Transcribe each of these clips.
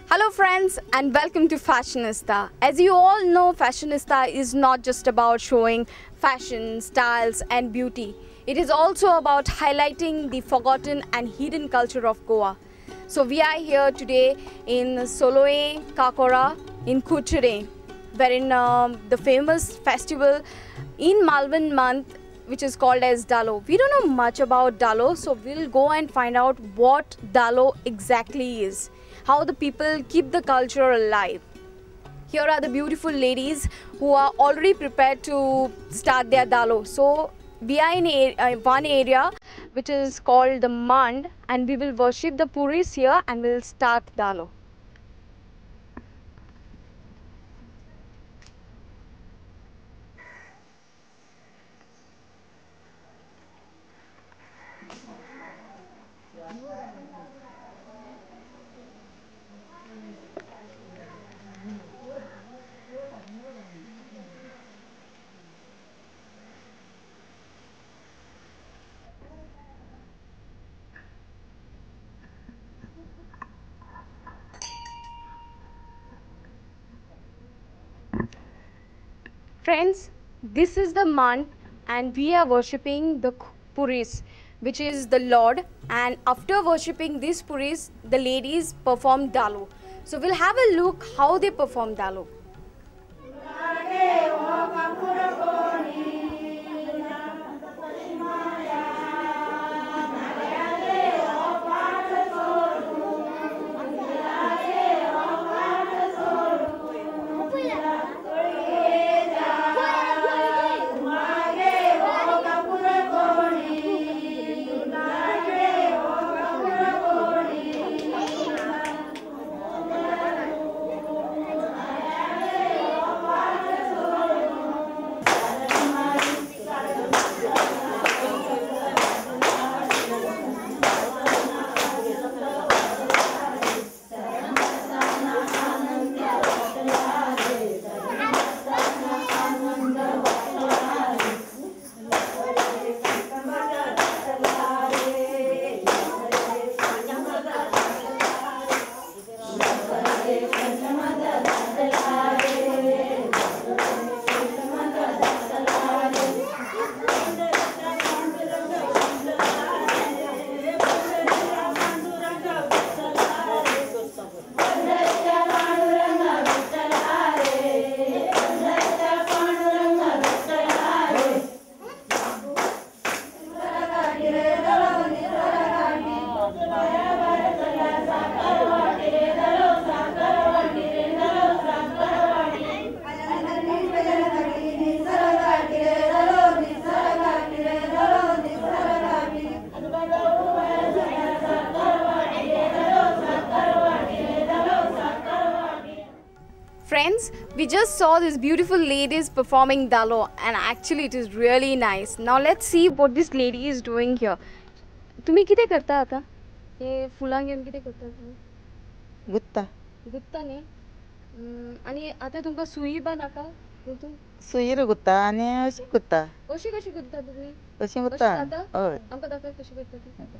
Hello friends and welcome to Fashionista. As you all know, Fashionista is not just about showing fashion, styles and beauty. It is also about highlighting the forgotten and hidden culture of Goa. So we are here today in Soloe Kakora in Kuchere, wherein the famous festival in Malvan month which is called as Dalo. We don't know much about Dalo, so we'll go and find out what Dalo exactly is, how the people keep the culture alive. Here are the beautiful ladies who are already prepared to start their Dalo. So we are in one area which is called the Mand, and we will worship the Puris here and we'll start Dalo. Friends, this is the Mand and we are worshipping the Puris, which is the Lord, and after worshipping these Puris, the ladies perform Dalo. So we'll have a look how they perform Dalo. Friends, we just saw these beautiful ladies performing Dalo and actually it is really nice. Now let's see what this lady is doing here. तुम्ही किती करता आता? हे फुलां घेऊन किती करता तुम्ही? गुत्ता गुत्ता न्ही? आणि आता तुमका सुई बा नाका? गुंतून? सुईर गुत्ता आणि अशी गुत्ता कशी कशी गुंतता तुम्ही? अशी गुत्ता कशी जाता? हय आमका दाखय कशी करता ती.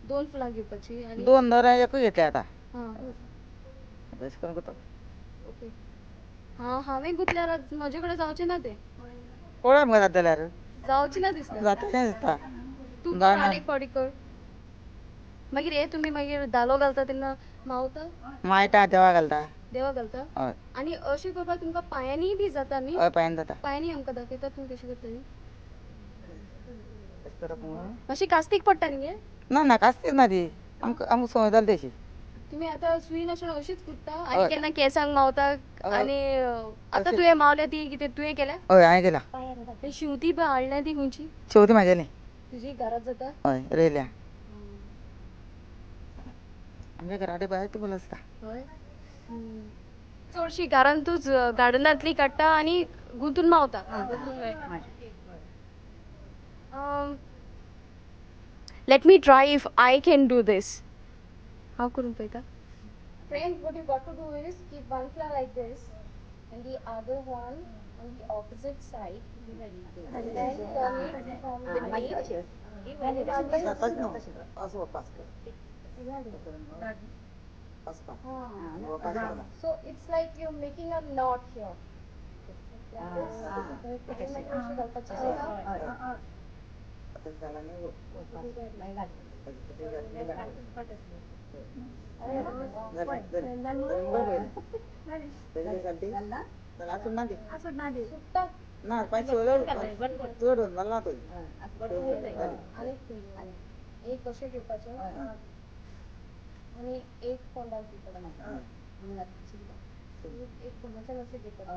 दोन फुलां घेवपाची आणि दोन दोरा एक घेतले आता हां तशी करून गुत्ता ओके. हां हांवें गुंतल्यार म्हजे कडेन जावचें ना तें. कोळा मग जातल्यार जावचें ना दिसता. जातलें दिसता तू जायना. बारीक बारीक कर. मागीर हे तुम्ही मागीर धालो घालता तेन्ना मावता? मायटा देवा घालता देवा घालता? हय आणि अशें करपाक तुमकां पांयांनी बी जाता न्ही? हय पायन जाता पांयांनी आमकां दाखयता तुमी कशी करता न्ही? तशें करप न्हू. मातशी कास्तीक पडटा न्ही हे? ना ना कास्तीक ना ती आमकां संवय जाली तशी तुम्ही आता सुईन अशें अशीच गुंतता हय. आणि केन्ना केंसांक मावता आणि आता अशें. तुवें मावल्या ती कितें तुवें केल्या? हय हांवें केला ते शिंवती बी हाडल्या ती खंयची? शेवती म्हागेली तुजी घरात जाता? हय रेल्या आमच्या घरा भायर ती बोल आसता हय. चडशी घरांतूच गार्डनांतली काडटा आणि गुंतून मावता. Let me try if I can do this. How करून पळयता? Friends, what you got to do is keep one flower like this and the other one on the opposite side. And then turn it from the beneath. असं pass कर So it's like you're making a knot here. ना पाय चोडून मला तो एक कशें घेवपाचें आणि एक कोंडात घेवपाचें एक कोंडाच्यान अशें घेवपाचें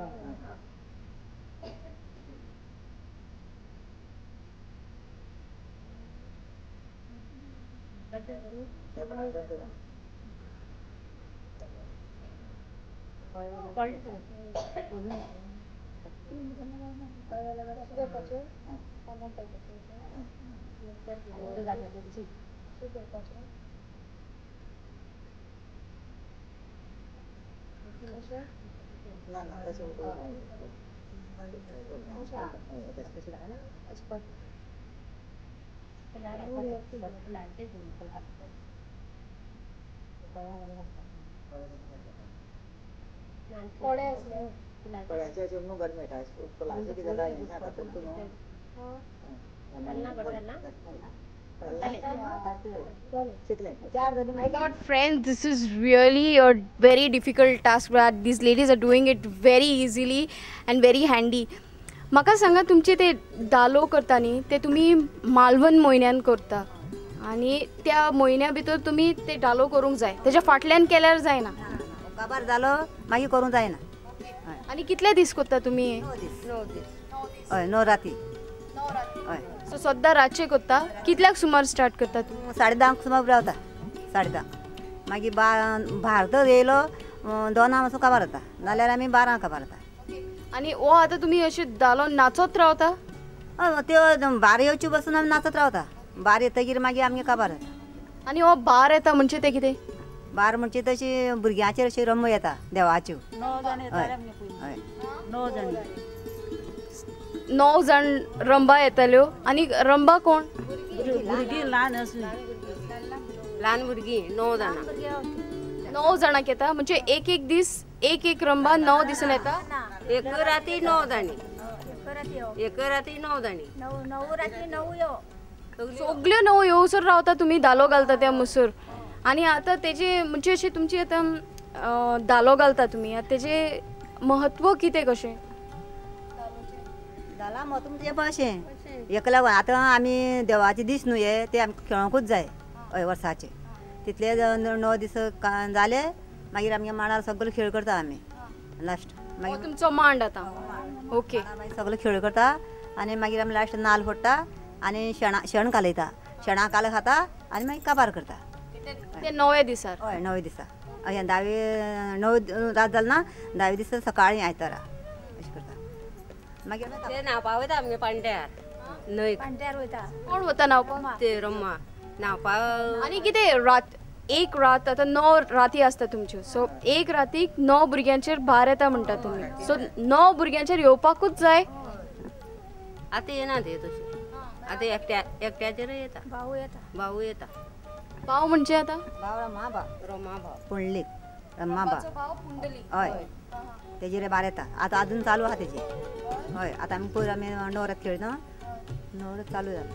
ना ना तसं पळ्याच्या जेवण घर मेळटा पळाचे कितें जाय ना आता तू My God, friends, this is really a very difficult task, but these ladies are doing it very easily and very handy. म्हाका सांगा तुमचे ते दालो करता न्ही ते तुमी मालवण म्हयन्यान करता आनी त्या म्हयन्या भितर तुमी ते दालो करूंक जाय तेच्या फाटल्यान केल्यार जायना काबार जालो मागीर करूंक जायना आनी कितले दीस करता तुमी हय 9 राती हय सो सद्दां रातचे करता कितल्याक सुमार स्टार्ट करता तूं 10:30 सुमार रावता 10:30 मागीर भार तर येयलो 2 मातसो काबार जाता नाल्यार आमी 12 काबार जाता आनी हो आतां तुमी अशें दालो नाचत रावता हय त्यो भार येवच्यो बसून आमी नाचत रावता भार येतकीर मागीर आमगे काबार जाता आनी हो बार येता म्हणजे ते कितें भार म्हणजे तशी भुरग्यांचेर अशी रंब येता देवाच्यो हय हय 9 जाण रंबा येताल्यो आनी रंबा कोण भुरगीं ल्हान असली ल्हान भुरगीं 9 जाणां 9 जाणांक येता म्हणजे एक एक दीस एक रंबा 9 दिसान येता एक राती 9 जाणी एक राती 9 जाणी 9 राती 9 यो सगल्यो 9 येवसर रावता तुमी धालो घालता त्या मुसूर आनी आतां तेजे म्हणजे अशें तुमची आतां धालो घालता तुमी आतां तेजें महत्व कितें कशें जाला महत्व म्हणजे अशें हेका लागून आतां आमी देवाचे दीस न्हू हे ते आमकां खेळोंकूच जाय हय वर्साचे तितले 9 दीस जाले मागीर आमगे मांडार सगळो खेळ करता आमी लास्ट मागीर तुमचो मांड आतां ओके मागीर सगळो खेळ करता आनी मागीर आमी लास्ट नाल्ल फोडटा आनी शेण कालयता शेणा काल खाता आनी मागीर काबार करता ते 9 दिसार हय 9 दिसा अशें 9 रात जालें ना 10 दीस सकाळीं आयतारा अशें करता मागीर ते न्हावपा वयता आमगे पांड्यार न्हंय पांट्यार वयता कोण वता न्हावपा ते रम्मा न्हावपा आनी कितें रात एक रात आतां 9 राती आसता तुमच्यो सो एक रातीक 9 भुरग्यांचेर भार येता म्हणटा तुमी सो 9 भुरग्यांचेर येवपाकूच जाय आतां येना ते तशें आतां एकट्याचेर येता भाऊ येता भाव म्हणजे आतां भाव महाभाव रोमा भाव पुंडलीक रम्माभाव भाव पुंडली हय तेजेर भार येता आतां अजून चालू आहा तेजे हय आतां आमी पयर आमी णवरात खेळटा णवरात चालू जाला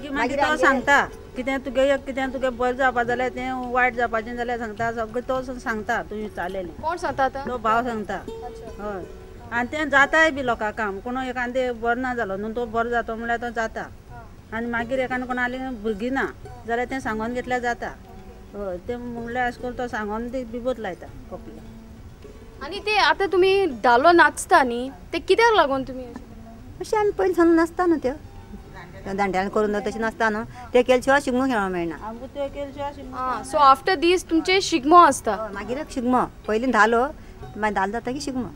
फुगडी मागीर तो सांगता कितें तुगे बरें जावपा जाल्यार तें वायट जावपाचें जाल्यार सांगता सगळें तो सांगता तुवें चाललेलें कोण सांगता आता तो भाव सांगता हय आनी तें जाताय बी लोकां काम कोण एखादें बरो ना जालो न्हू तो बरो जातो म्हणल्यार तो जाता आनी मागीर एखादें कोणाली भुरगीं ना जाल्यार तें सांगोन घेतल्यार जाता हय तें म्हणल्यार अशें करून तो सांगोन ती बिबत लायता कपला आणि ते आता तुम्ही धालो नाचता न्ही ते कित्याक लागून तुम्ही अशें आमी पयलीं सावन नाचता न्हू त्यो दांड्यान करून तशें नाचता न्हू ते केले शिवाय शिगमो खेळोंक मेळना आमकां त्यो केले शिवाय शिगमो सो आफ्टर दीस तुमचे शिगमो असता हय, मागीर एक शिगमो पयलीं धालो मागीर धालो जाता की शिगमो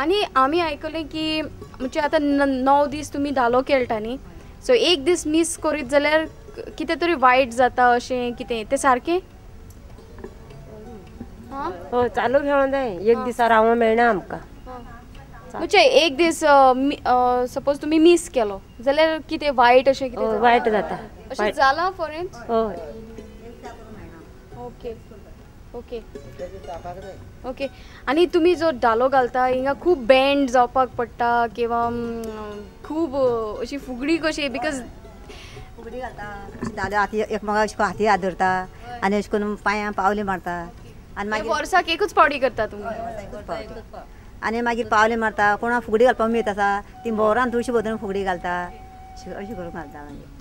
आणि आम्ही ऐकले की म्हणजे आता 9 दीस तुम्ही धालो खेळटा न्ही सो एक दीस मिस करीत जाल्यार कितें तरी वायट जाता अशें कितें ते सारकें हो चालू खेळून जाय एक दिसा रावोंक मेळना आमकां म्हणजे एक दीस सपोज तुम्ही मिस केलो जाल्यार कितें वायट अशें कितें वायट जाता अशें जाला फॉर हय ओके ओके ओके आणि तुम्ही जो धालो घालता हिंगा खूब बँड जावपाक पडटा किंवा खूब अशी फुगडी कशी बिकॉज फुगडी घालता धालो हाती एकमेकाक अशें करून हाती आदरता आनी अशें करून पांयां पावली मारता आनी मागीर वर्साक एकूच पावटी करता तुम्ही आनी मागीर पावली मारता कोणाक फुगडी घालपाक उमेद आसा ती भोवरान तुळशी भोंवतणी फुगडी घालता अशें करून घालता मागीर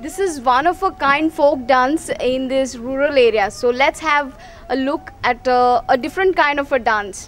This is one of a kind folk dance in this rural area. So let's have a look at a different kind of a dance.